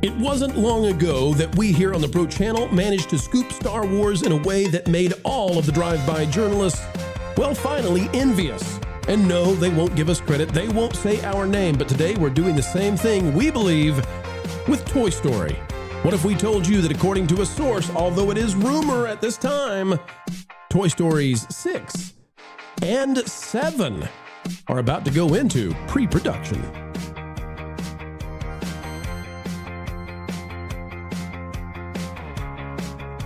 It wasn't long ago that we here on the Pro Channel managed to scoop Star Wars in a way that made all of the drive-by journalists, well, finally envious. And no, they won't give us credit. They won't say our name. But today we're doing the same thing, we believe, with Toy Story. What if we told you that according to a source, although it is rumor at this time, Toy Stories 6 and 7 are about to go into pre-production?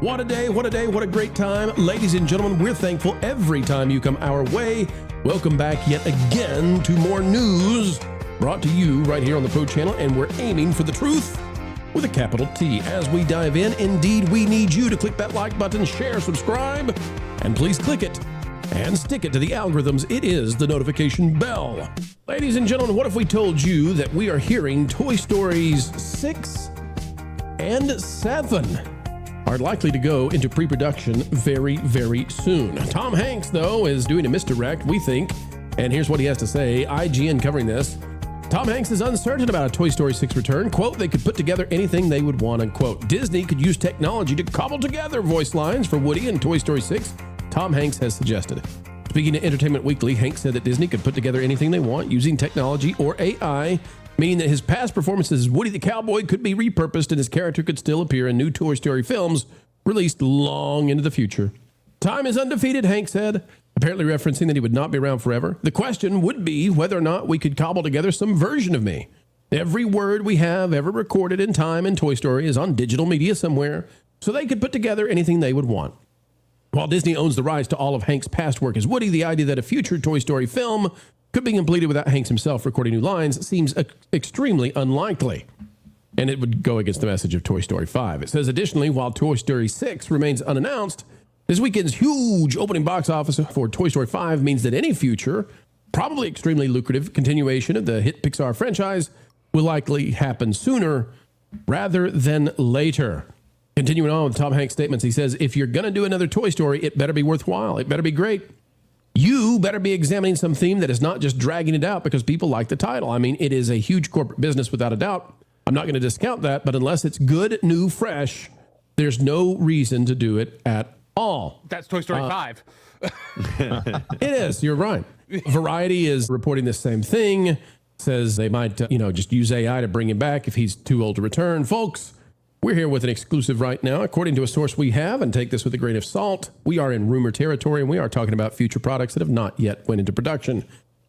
What a day, what a day, what a great time. Ladies and gentlemen, we're thankful every time you come our way. Welcome back yet again to more news brought to you right here on the Pro Channel, and we're aiming for the truth with a capital T. As we dive in, indeed, we need you to click that like button, share, subscribe, and please click it and stick it to the algorithms. It is the notification bell. Ladies and gentlemen, what if we told you that we are hearing Toy Stories 6 and 7 are likely to go into pre-production very, very soon? Tom Hanks, though, is doing a misdirect, we think, and here's what he has to say. IGN covering this. Tom Hanks is uncertain about a Toy Story 6 return. Quote, they could put together anything they would want, unquote. Disney could use technology to cobble together voice lines for Woody in Toy Story 6, Tom Hanks has suggested. Speaking to Entertainment Weekly, Hanks said that Disney could put together anything they want using technology or AI, meaning that his past performances as Woody the Cowboy could be repurposed and his character could still appear in new Toy Story films released long into the future. Time is undefeated, Hanks said, apparently referencing that he would not be around forever. The question would be whether or not we could cobble together some version of me. Every word we have ever recorded in time in Toy Story is on digital media somewhere, so they could put together anything they would want. While Disney owns the rights to all of Hanks' past work as Woody, the idea that a future Toy Story film could be completed without Hanks himself recording new lines seems extremely unlikely. And it would go against the message of Toy Story 5. It says, additionally, while Toy Story 6 remains unannounced, this weekend's huge opening box office for Toy Story 5 means that any future, probably extremely lucrative continuation of the hit Pixar franchise will likely happen sooner rather than later. Continuing on with Tom Hanks' statements, he says, if you're going to do another Toy Story, it better be worthwhile. It better be great. You better be examining some theme that is not just dragging it out because people like the title. I mean, it is a huge corporate business without a doubt. I'm not going to discount that, but unless it's good, new, fresh, there's no reason to do it at all. That's Toy Story 5. It is. You're right. Variety is reporting the same thing. Says they might, just use AI to bring him back if he's too old to return. Folks, we're here with an exclusive right now. According to a source we have, and take this with a grain of salt, we are in rumor territory, and we are talking about future products that have not yet went into production.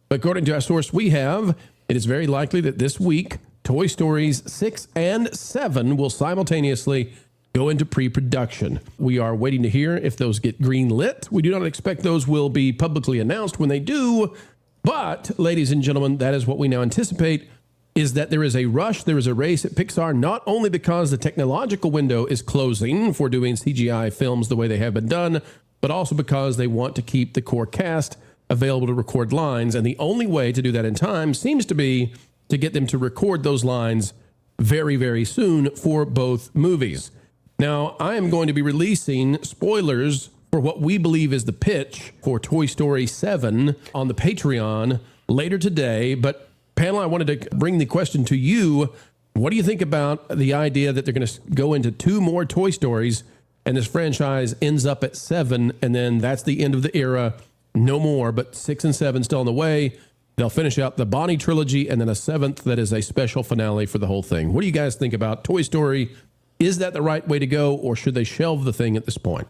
But according to our source we have, it is very likely that this week, Toy Stories 6 and 7 will simultaneously go into pre-production. We are waiting to hear if those get green lit. We do not expect those will be publicly announced when they do. But, ladies and gentlemen, that is what we now anticipate, is that there is a rush, there is a race at Pixar, not only because the technological window is closing for doing CGI films the way they have been done, but also because they want to keep the core cast available to record lines. And the only way to do that in time seems to be to get them to record those lines very, very soon for both movies. Now, I am going to be releasing spoilers for what we believe is the pitch for Toy Story 7 on the Patreon later today. But panel, I wanted to bring the question to you. What do you think about the idea that they're going to go into 2 more Toy Stories and this franchise ends up at 7 and then that's the end of the era? No more, but 6 and 7 still on the way. They'll finish out the Bonnie trilogy and then a 7th that is a special finale for the whole thing. What do you guys think about Toy Story? Is that the right way to go, or should they shelve the thing at this point?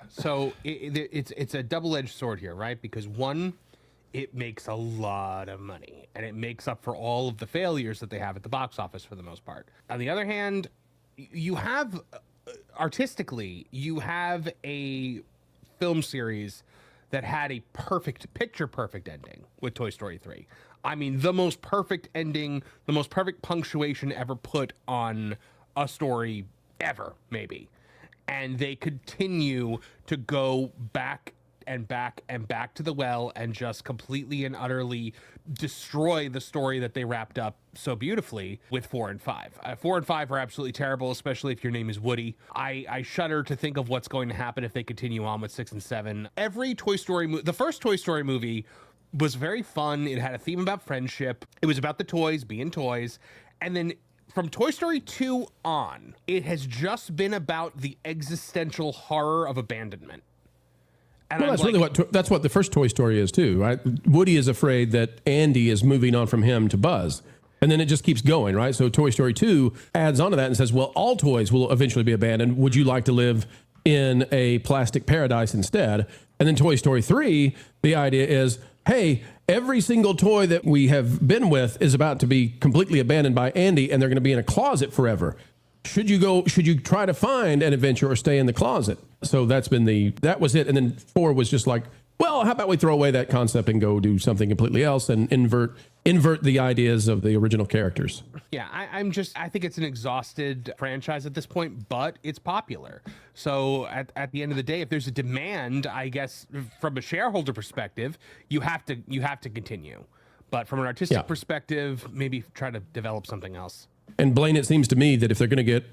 So it's a double-edged sword here, right? Because one, it makes a lot of money, and it makes up for all of the failures that they have at the box office for the most part. On the other hand, you have, artistically, you have a film series that had a picture-perfect ending with Toy Story 3. I mean, the most perfect ending, the most perfect punctuation ever put on a story ever, maybe. And they continue to go back and back and back to the well and just completely and utterly destroy the story that they wrapped up so beautifully with 4 and 5. 4 and 5 are absolutely terrible, especially if your name is Woody. I shudder to think of what's going to happen if they continue on with 6 and 7. Every Toy Story the first Toy Story movie was very fun. It had a theme about friendship. It was about the toys being toys. And then from Toy Story 2 on, it has just been about the existential horror of abandonment. And well, that's really what the first Toy Story is too, right? Woody is afraid that Andy is moving on from him to Buzz. And then it just keeps going, right? So Toy Story 2 adds on to that and says, well, all toys will eventually be abandoned. Would you like to live in a plastic paradise instead? And then Toy Story 3, the idea is, hey, every single toy that we have been with is about to be completely abandoned by Andy, and they're going to be in a closet forever. Should you try to find an adventure or stay in the closet? So that was it. And then 4 was just like, well, how about we throw away that concept and go do something completely else and invert the ideas of the original characters. Yeah, I think it's an exhausted franchise at this point, but it's popular. So at the end of the day, if there's a demand, I guess from a shareholder perspective, you have to continue. But from an artistic perspective, maybe try to develop something else. And Blaine, it seems to me that if they're going to get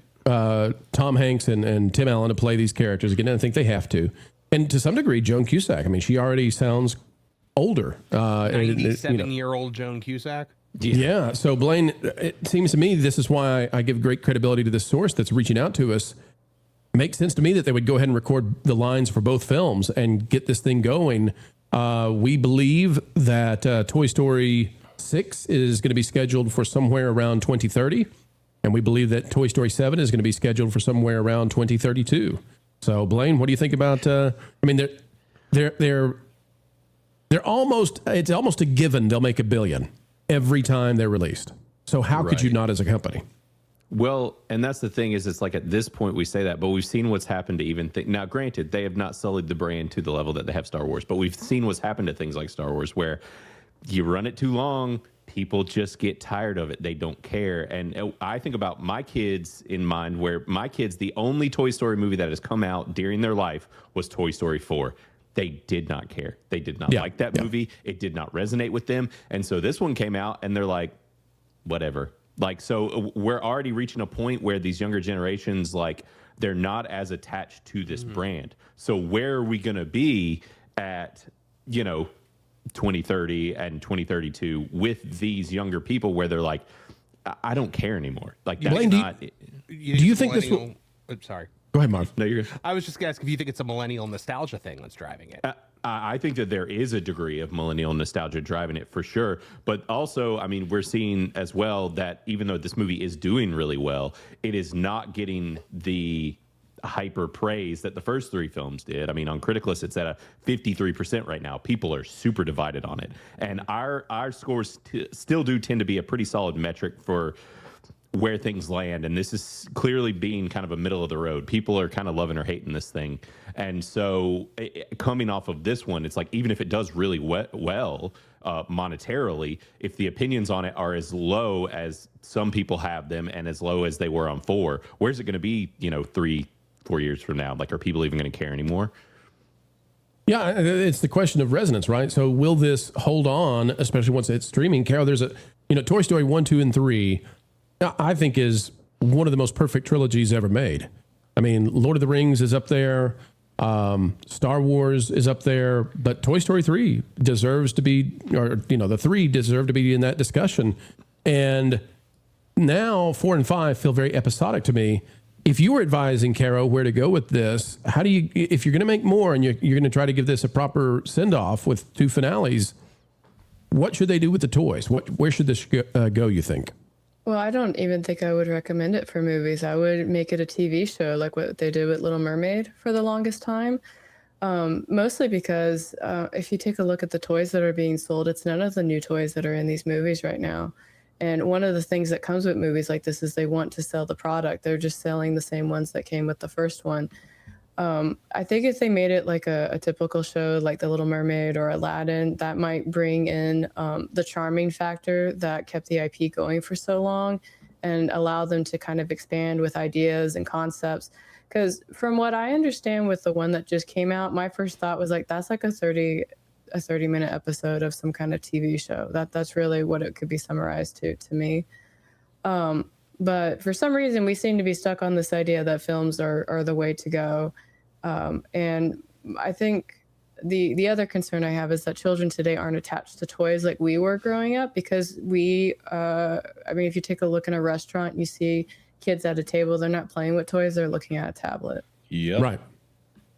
Tom Hanks and Tim Allen to play these characters again, I think they have to. And to some degree, Joan Cusack. I mean, she already sounds older. 97-year-old Joan Cusack. Yeah. So Blaine, it seems to me this is why I give great credibility to this source that's reaching out to us. Makes sense to me that they would go ahead and record the lines for both films and get this thing going. We believe that Toy Story 6 is going to be scheduled for somewhere around 2030. And we believe that Toy Story 7 is going to be scheduled for somewhere around 2032. So Blaine, what do you think about, I mean, they're almost, it's almost a given they'll make $1 billion every time they're released. So how could you not as a company? Well, and that's the thing is, it's like at this point we say that, but we've seen what's happened to even now, granted, they have not sullied the brand to the level that they have Star Wars, but we've seen what's happened to things like Star Wars where you run it too long, people just get tired of it. They don't care. And I think about my kids in mind, where my kids, the only Toy Story movie that has come out during their life was Toy Story 4. They did not care. They did not like that movie. It did not resonate with them. And so this one came out and they're like, whatever. Like, so we're already reaching a point where these younger generations, like, they're not as attached to this brand. So where are we going to be at, 2030 and 2032 with these younger people where they're like, I don't care anymore. Like, that's Blaine, not. do you think this will... Sorry. Go ahead, Marv. No, you're good. I was just going to ask if you think it's a millennial nostalgia thing that's driving it. I think that there is a degree of millennial nostalgia driving it for sure. But also, I mean, we're seeing as well that even though this movie is doing really well, it is not getting the hyper praise that the first 3 films did. I mean, on Criticalist, it's at a 53% right now. People are super divided on it. And our scores still do tend to be a pretty solid metric for where things land. And this is clearly being kind of a middle of the road. People are kind of loving or hating this thing. And so coming off of this one, it's like, even if it does really well monetarily, if the opinions on it are as low as some people have them and as low as they were on 4, where's it going to be, 3-4 years from now? Like, are people even going to care anymore? Yeah, it's the question of resonance, right? So will this hold on, especially once it's streaming? Carol, there's Toy Story 1, 2, and 3, I think is one of the most perfect trilogies ever made. I mean, Lord of the Rings is up there. Star Wars is up there, but Toy Story 3 deserves to be, the 3 deserve to be in that discussion. And now 4 and 5 feel very episodic to me. If you were advising Caro where to go with this, how do you, if you're going to make more and you're going to try to give this a proper send off with 2 finales, what should they do with the toys? Where should this go, you think? Well, I don't even think I would recommend it for movies. I would make it a TV show like what they did with Little Mermaid for the longest time. Mostly because if you take a look at the toys that are being sold, it's none of the new toys that are in these movies right now. And one of the things that comes with movies like this is they want to sell the product. They're just selling the same ones that came with the first one. I think if they made it like a typical show like The Little Mermaid or Aladdin, that might bring in the charming factor that kept the IP going for so long and allow them to kind of expand with ideas and concepts. Because from what I understand with the one that just came out, my first thought was like, that's like a 30-minute episode of some kind of TV show. That's really what it could be summarized to me. But for some reason, we seem to be stuck on this idea that films are the way to go. And I think the other concern I have is that children today aren't attached to toys like we were growing up, because we, I mean, if you take a look in a restaurant, you see kids at a table, they're not playing with toys, they're looking at a tablet. Yep. Right.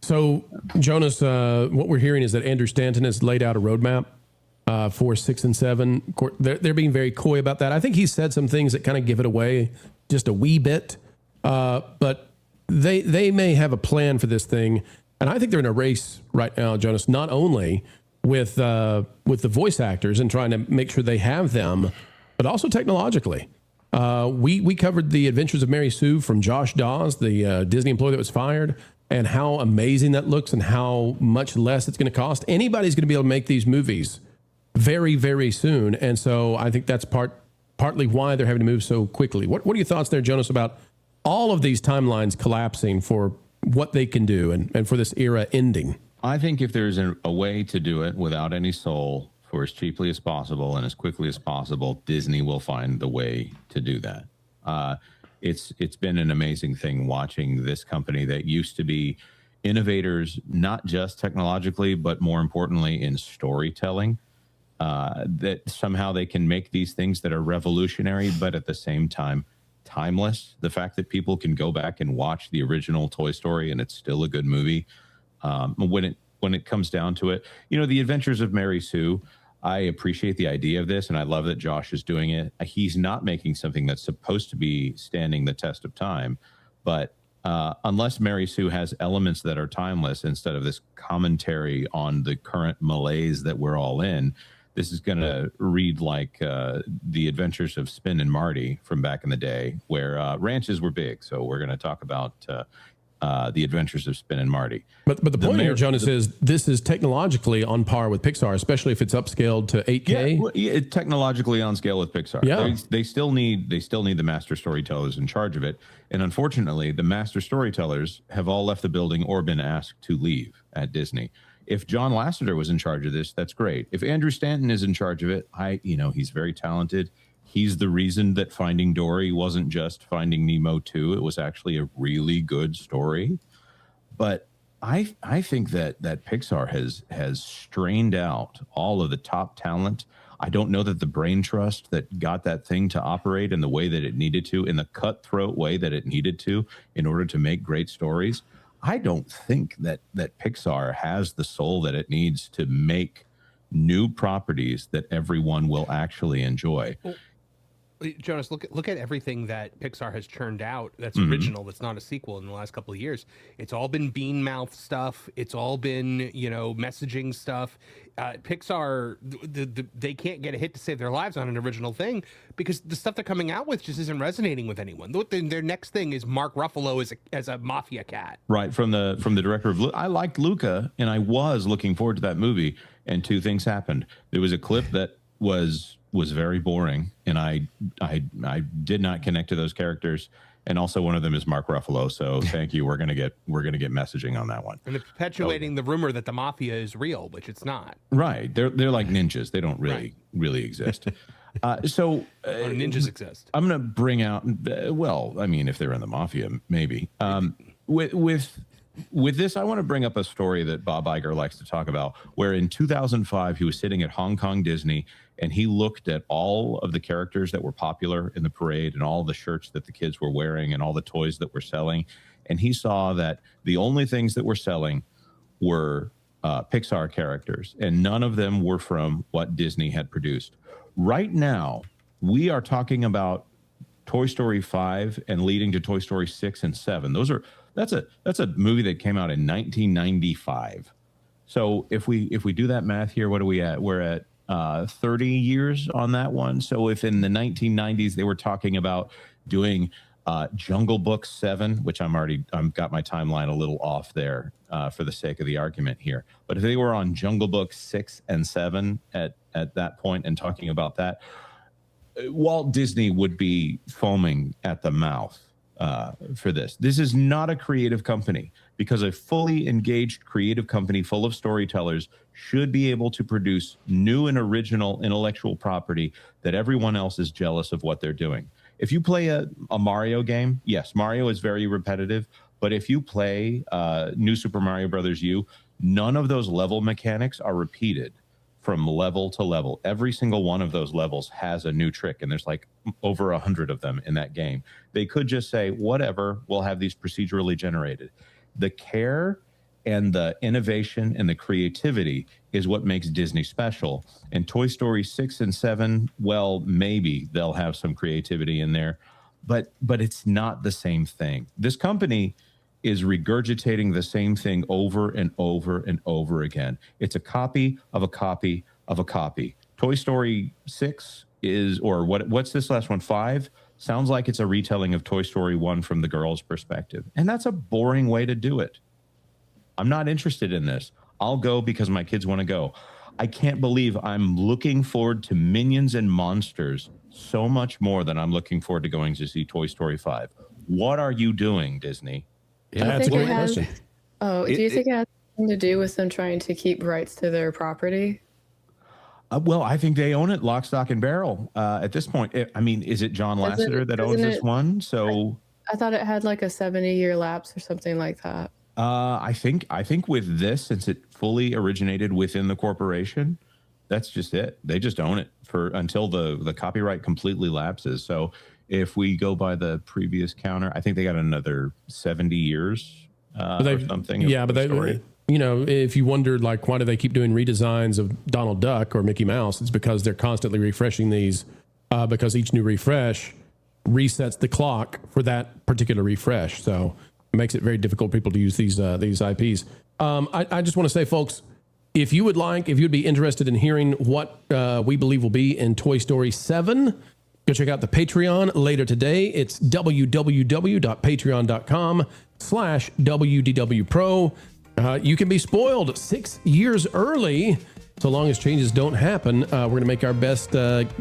So, Jonas, what we're hearing is that Andrew Stanton has laid out a roadmap for 6 and 7. They're being very coy about that. I think he said some things that kind of give it away just a wee bit, but they may have a plan for this thing. And I think they're in a race right now, Jonas, not only with the voice actors and trying to make sure they have them, but also technologically. We covered the Adventures of Mary Sue from Josh Dawes, the Disney employee that was fired, and how amazing that looks and how much less it's going to cost. Anybody's going to be able to make these movies very, very soon. And so I think that's partly why they're having to move so quickly. What are your thoughts there, Jonas, about all of these timelines collapsing for what they can do and for this era ending? I think if there's a way to do it without any soul for as cheaply as possible and as quickly as possible, Disney will find the way to do that. It's been an amazing thing watching this company that used to be innovators, not just technologically, but more importantly in storytelling, that somehow they can make these things that are revolutionary, but at the same time, timeless. The fact that people can go back and watch the original Toy Story and it's still a good movie. When it comes down to it, the Adventures of Mary Sue, I appreciate the idea of this, and I love that Josh is doing it. He's not making something that's supposed to be standing the test of time, but unless Mary Sue has elements that are timeless instead of this commentary on the current malaise that we're all in, this is going to read like the Adventures of Spin and Marty from back in the day, where ranches were big. So we're going to talk about the Adventures of Spin and Marty. But the point here, Jonas, is this is technologically on par with Pixar, especially if it's upscaled to 8K. Yeah, technologically on scale with Pixar. Yeah. They still need the master storytellers in charge of it. And unfortunately, the master storytellers have all left the building or been asked to leave at Disney. If John Lasseter was in charge of this, that's great. If Andrew Stanton is in charge of it, he's very talented. He's the reason that Finding Dory wasn't just Finding Nemo 2. It was actually a really good story. But I think that Pixar has strained out all of the top talent. I don't know that the brain trust that got that thing to operate in the way that it needed to, in the cutthroat way that it needed to, in order to make great stories. I don't think that Pixar has the soul that it needs to make new properties that everyone will actually enjoy. Well, Jonas, look at everything that Pixar has churned out that's original, that's not a sequel in the last couple of years. It's all been bean mouth stuff. It's all been, messaging stuff. Pixar, they can't get a hit to save their lives on an original thing because the stuff they're coming out with just isn't resonating with anyone. Their next thing is Mark Ruffalo as a mafia cat. Right, from the director of I liked Luca, and I was looking forward to that movie, and two things happened. There was a clip that was very boring, and I did not connect to those characters, and also one of them is Mark Ruffalo. So thank you. We're gonna get messaging on that one. And they're perpetuating the rumor that the mafia is real, which it's not. Right. They're like ninjas. They don't really exist. Ninjas exist. I'm gonna bring out. If they're in the mafia, maybe. With this, I want to bring up a story that Bob Iger likes to talk about, where in 2005, he was sitting at Hong Kong Disney, and he looked at all of the characters that were popular in the parade and all the shirts that the kids were wearing and all the toys that were selling. And he saw that the only things that were selling were Pixar characters, and none of them were from what Disney had produced. Right now, we are talking about Toy Story 5 and leading to Toy Story 6 and 7. That's a movie that came out in 1995. So if we do that math here, what are we at? We're at 30 years on that one. So if in the 1990s they were talking about doing Jungle Book 7, which I'm got my timeline a little off there for the sake of the argument here. But if they were on Jungle Book 6 and 7 at that point and talking about that, Walt Disney would be foaming at the mouth for this. This is not a creative company, because a fully engaged creative company full of storytellers should be able to produce new and original intellectual property that everyone else is jealous of what they're doing. If you play a Mario game, yes, Mario is very repetitive, but if you play New Super Mario Brothers U, None of those level mechanics are repeated from level to level. Every single one of those levels has a new trick, and there's like over 100 of them in that game. They could just say, whatever, we'll have these procedurally generated. The care and the innovation and the creativity is what makes Disney special. And Toy Story 6 and 7, well, maybe they'll have some creativity in there, but it's not the same thing. This company is regurgitating the same thing over and over and over again. It's a copy of a copy of a copy. Toy Story 6 is, or what's this last one, 5? Sounds like it's a retelling of Toy Story 1 from the girl's perspective. And that's a boring way to do it. I'm not interested in this. I'll go because my kids want to go. I can't believe I'm looking forward to Minions and Monsters so much more than I'm looking forward to going to see Toy Story 5. What are you doing, Disney? Yeah, that's a great question. Oh, do you think it has something to do with them trying to keep rights to their property? Well, I think they own it, lock, stock, and barrel. At this point, I mean, is it John Lasseter that owns this one? So I thought it had like a 70-year lapse or something like that. I think with this, since it fully originated within the corporation, that's just it. They just own it for until the copyright completely lapses. So if we go by the previous counter, I think they got another 70 years or something. Yeah, but they, you know, if you wondered, like, why do they keep doing redesigns of Donald Duck or Mickey Mouse? It's because they're constantly refreshing these, because each new refresh resets the clock for that particular refresh. So it makes it very difficult for people to use these IPs. I just want to say, folks, if you'd be interested in hearing what we believe will be in Toy Story 7, go check out the Patreon later today. It's www.patreon.com/WDW Pro. You can be spoiled 6 years early, so long as changes don't happen. We're going to make our best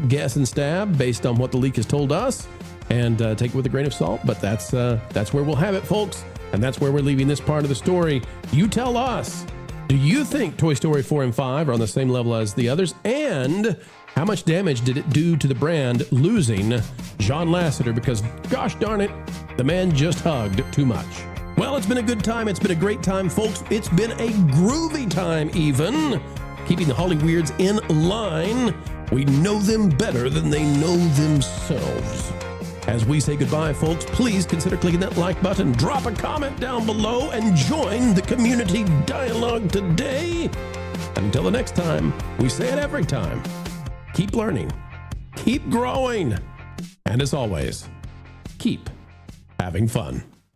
guess and stab based on what the leak has told us, and take it with a grain of salt. But that's where we'll have it, folks, and that's where we're leaving this part of the story. You tell us, do you think Toy Story 4 and 5 are on the same level as the others? And how much damage did it do to the brand losing John Lasseter? Because gosh darn it, the man just hugged too much. Well, it's been a good time. It's been a great time, folks. It's been a groovy time even. Keeping the Holly Weirds in line. We know them better than they know themselves. As we say goodbye, folks, please consider clicking that like button, drop a comment down below, and join the community dialogue today. Until the next time, we say it every time. Keep learning, keep growing, and as always, keep having fun.